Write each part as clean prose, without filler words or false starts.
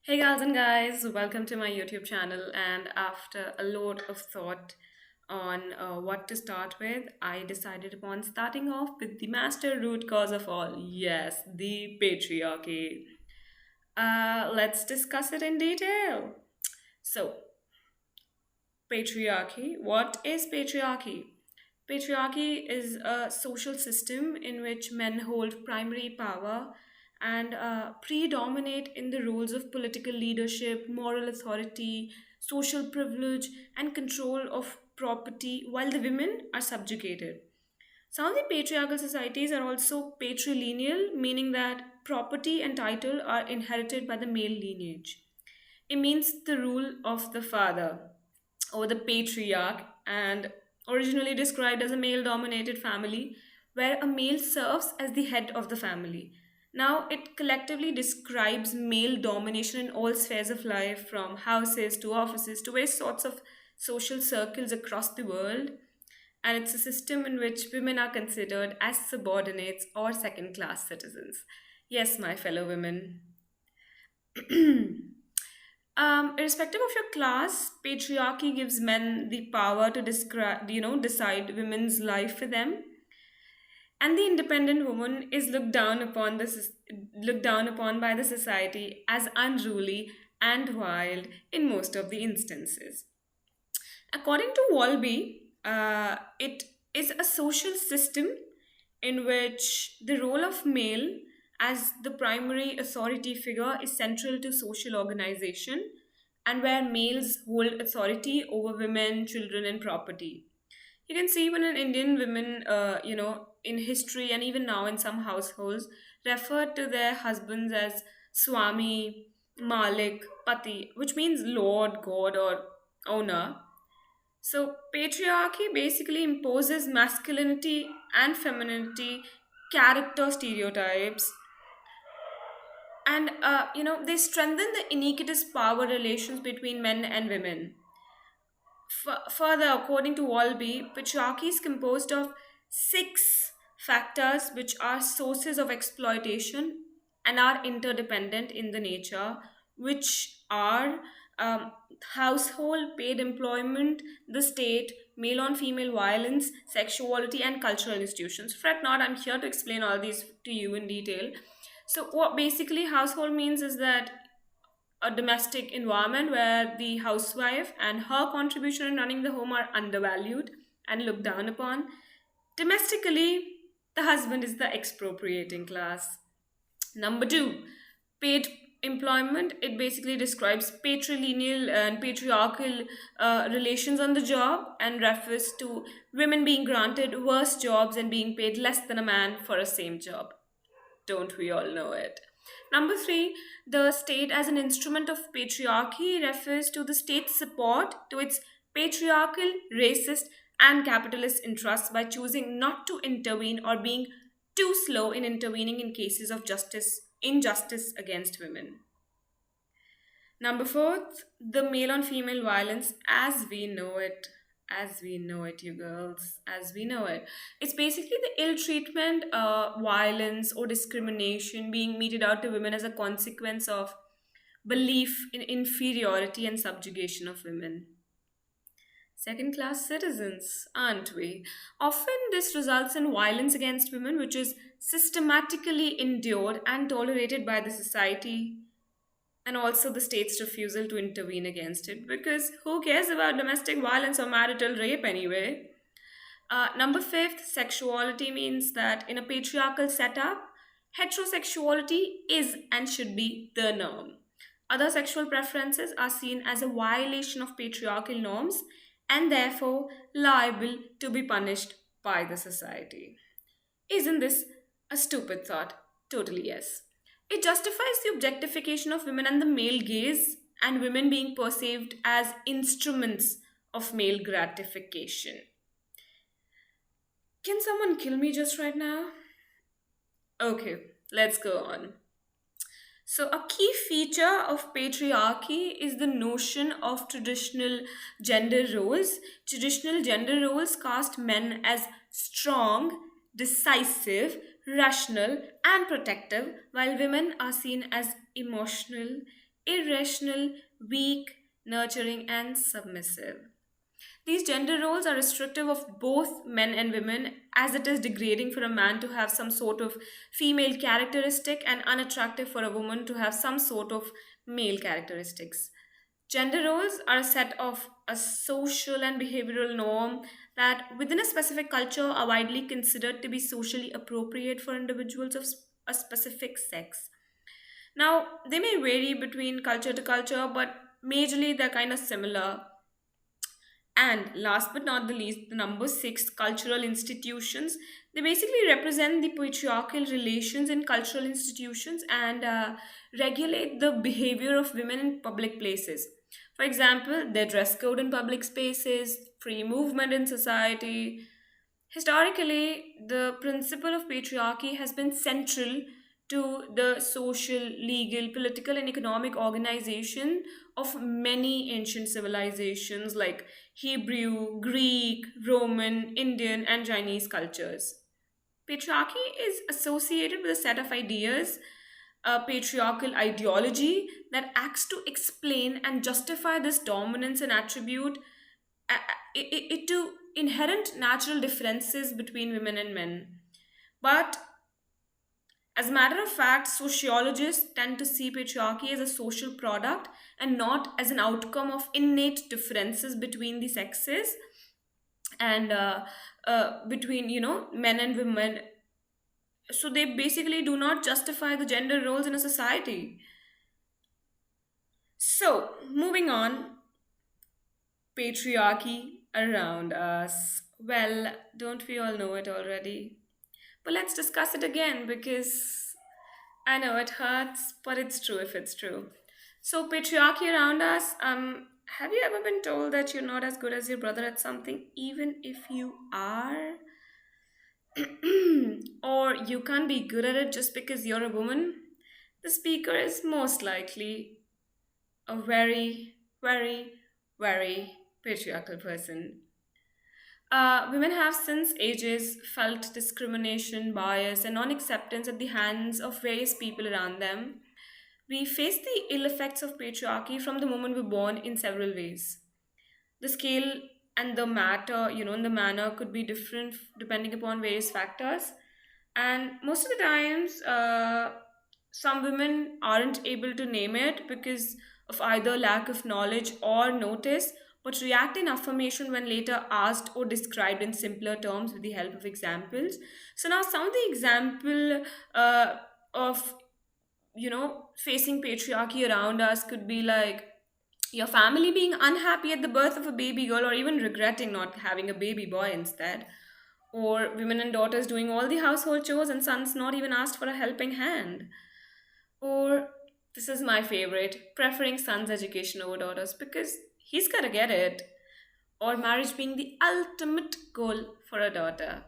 Hey gals and guys, welcome to my YouTube channel. And after a lot of thought on what to start with, I decided upon starting off with the master root cause of all. Yes, the patriarchy. Let's discuss it in detail. So, patriarchy. What is patriarchy? Patriarchy is a social system in which men hold primary power and predominate in the roles of political leadership, moral authority, social privilege, and control of property, while the women are subjugated. Some of the patriarchal societies are also patrilineal, meaning that property and title are inherited by the male lineage. It means the rule of the father or the patriarch, and originally described as a male dominated family where a male serves as the head of the family. Now, it collectively describes male domination in all spheres of life, from houses to offices to various sorts of social circles across the world. And it's a system in which women are considered as subordinates or second class citizens. Yes, my fellow women. Irrespective of your class, patriarchy gives men the power to decide women's life for them, and the independent woman is looked down upon by the society as unruly and wild in most of the instances. According to Walby, it is a social system in which the role of male as the primary authority figure is central to social organization, and where males hold authority over women, children, and property. You can see even in Indian women, in history and even now in some households, refer to their husbands as Swami, Malik, Pati, which means Lord, God, or owner. So, patriarchy basically imposes masculinity and femininity character stereotypes, and they strengthen the iniquitous power relations between men and women. Further, according to Walby, patriarchy is composed of six factors which are sources of exploitation and are interdependent in the nature, which are household, paid employment, the state, male on female violence, sexuality, and cultural institutions. Fret not, I'm here to explain all these to you in detail. So, what basically household means is that a domestic environment where the housewife and her contribution in running the home are undervalued and looked down upon. Domestically, the husband is the expropriating class. Number two, paid employment. It basically describes patrilineal and patriarchal relations on the job and refers to women being granted worse jobs and being paid less than a man for a same job. Don't we all know it? Number three, the state as an instrument of patriarchy refers to the state's support to its patriarchal, racist, and capitalist interests by choosing not to intervene or being too slow in intervening in cases of injustice against women. Number fourth, the male on female violence as we know it. As we know it, you girls, as we know it. It's basically the ill treatment, violence, or discrimination being meted out to women as a consequence of belief in inferiority and subjugation of women. Second class citizens, aren't we? Often this results in violence against women, which is systematically endured and tolerated by the society, and also the state's refusal to intervene against it, because who cares about domestic violence or marital rape anyway? Number fifth, sexuality means that in a patriarchal setup, heterosexuality is and should be the norm. Other sexual preferences are seen as a violation of patriarchal norms and therefore liable to be punished by the society. Isn't this a stupid thought? Totally yes. It justifies the objectification of women and the male gaze, and women being perceived as instruments of male gratification. Can someone kill me just right now? Okay, let's go on. So, a key feature of patriarchy is the notion of traditional gender roles. Traditional gender roles cast men as strong, decisive, rational, and protective, while women are seen as emotional, irrational, weak, nurturing, and submissive. These gender roles are restrictive of both men and women, as it is degrading for a man to have some sort of female characteristic and unattractive for a woman to have some sort of male characteristics. Gender roles are a set of a social and behavioral norm that within a specific culture are widely considered to be socially appropriate for individuals of a specific sex. Now, they may vary between culture to culture, but majorly they're kind of similar. And last but not the least, the number six, cultural institutions. They basically represent the patriarchal relations in cultural institutions and regulate the behavior of women in public places. For example, their dress code in public spaces, free movement in society. Historically, the principle of patriarchy has been central to the social, legal, political, and economic organization of many ancient civilizations like Hebrew, Greek, Roman, Indian, and Chinese cultures. Patriarchy is associated with a set of ideas, a patriarchal ideology that acts to explain and justify this dominance and attribute it to inherent natural differences between women and men. But as a matter of fact, sociologists tend to see patriarchy as a social product and not as an outcome of innate differences between the sexes and between men and women. So they basically do not justify the gender roles in a society. So moving on, patriarchy around us. Well, don't we all know it already? But let's discuss it again because I know it hurts, but it's true if it's true. So, patriarchy around us, have you ever been told that you're not as good as your brother at something, even if you are? Or you can't be good at it just because you're a woman? The speaker is most likely a very, very, very patriarchal person. Women have since ages felt discrimination, bias, and non acceptance at the hands of various people around them. We face the ill effects of patriarchy from the moment we're born in several ways. The scale and the matter, and the manner could be different depending upon various factors. And most of the times, some women aren't able to name it because of either lack of knowledge or notice, but react in affirmation when later asked or described in simpler terms with the help of examples. So now some of the example of facing patriarchy around us could be like your family being unhappy at the birth of a baby girl or even regretting not having a baby boy instead, or women and daughters doing all the household chores and sons not even asked for a helping hand, or this is my favorite, preferring son's education over daughters because he's got to get it, or marriage being the ultimate goal for a daughter,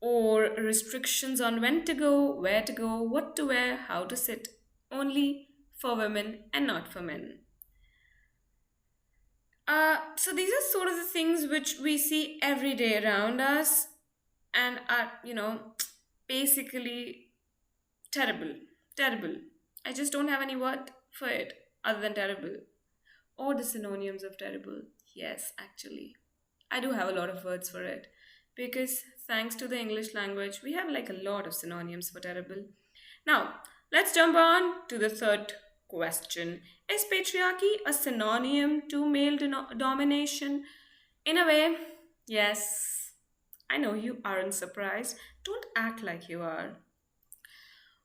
or restrictions on when to go, where to go, what to wear, how to sit, only for women and not for men. So these are sort of the things which we see every day around us and are, basically terrible. Terrible. I just don't have any word for it other than terrible. Or the synonyms of terrible. Yes, actually. I do have a lot of words for it. Because thanks to the English language, we have like a lot of synonyms for terrible. Now, let's jump on to the third question. Is patriarchy a synonym to male domination? In a way, yes. I know you aren't surprised. Don't act like you are.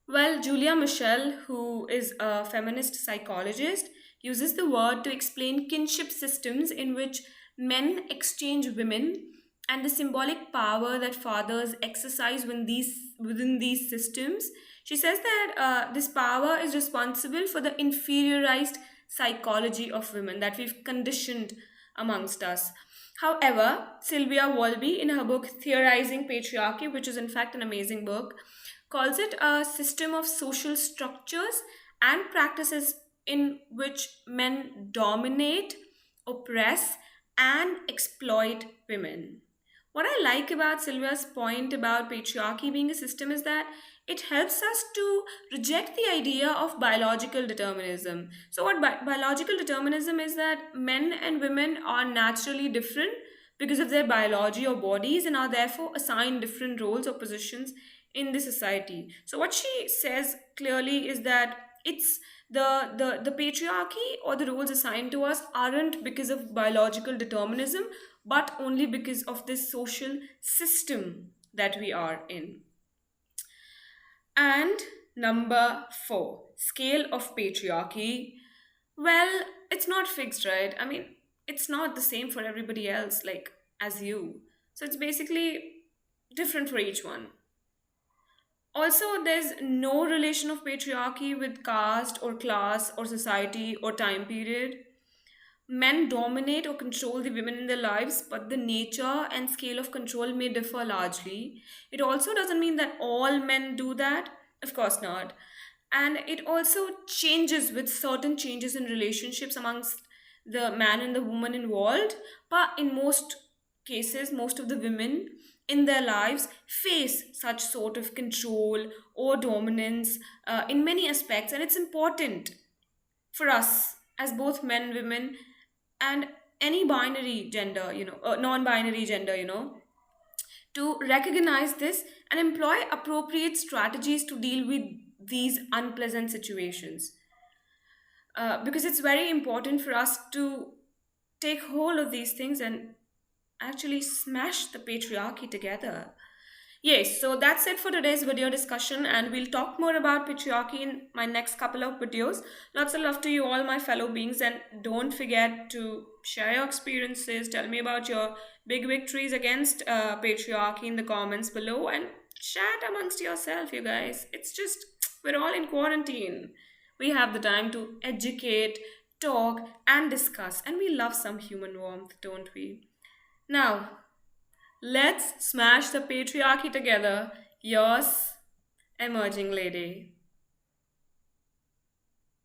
Well, Julia Michelle, who is a feminist psychologist, uses the word to explain kinship systems in which men exchange women and the symbolic power that fathers exercise within these systems. She says that this power is responsible for the inferiorized psychology of women that we've conditioned amongst us. However, Sylvia Wolby, in her book Theorizing Patriarchy, which is in fact an amazing book, calls it a system of social structures and practices in which men dominate, oppress, and exploit women. What I like about Sylvia's point about patriarchy being a system is that it helps us to reject the idea of biological determinism. So, what biological determinism is that men and women are naturally different because of their biology or bodies and are therefore assigned different roles or positions in the society. So, what she says clearly is that it's the patriarchy or the roles assigned to us aren't because of biological determinism but only because of this social system that we are in. And number four, scale of patriarchy. Well, it's not fixed, right? I mean, it's not the same for everybody else, like as you. So it's basically different for each one. Also, there's no relation of patriarchy with caste or class or society or time period. Men dominate or control the women in their lives, but the nature and scale of control may differ largely. It also doesn't mean that all men do that. Of course not. And it also changes with certain changes in relationships amongst the man and the woman involved. But in most cases, most of the women in their lives face such sort of control or dominance in many aspects, and it's important for us as both men, women, and any binary gender, non-binary gender, to recognize this and employ appropriate strategies to deal with these unpleasant situations. Because it's very important for us to take hold of these things and actually smash the patriarchy together. Yes, so that's it for today's video discussion, and we'll talk more about patriarchy in my next couple of videos. Lots of love to you, all my fellow beings, and don't forget to share your experiences. Tell me about your big victories against patriarchy in the comments below, and chat amongst yourself, you guys. It's just, we're all in quarantine. We have the time to educate, talk, and discuss, and we love some human warmth, don't we? Now, let's smash the patriarchy together. Yours, Emerging Lady.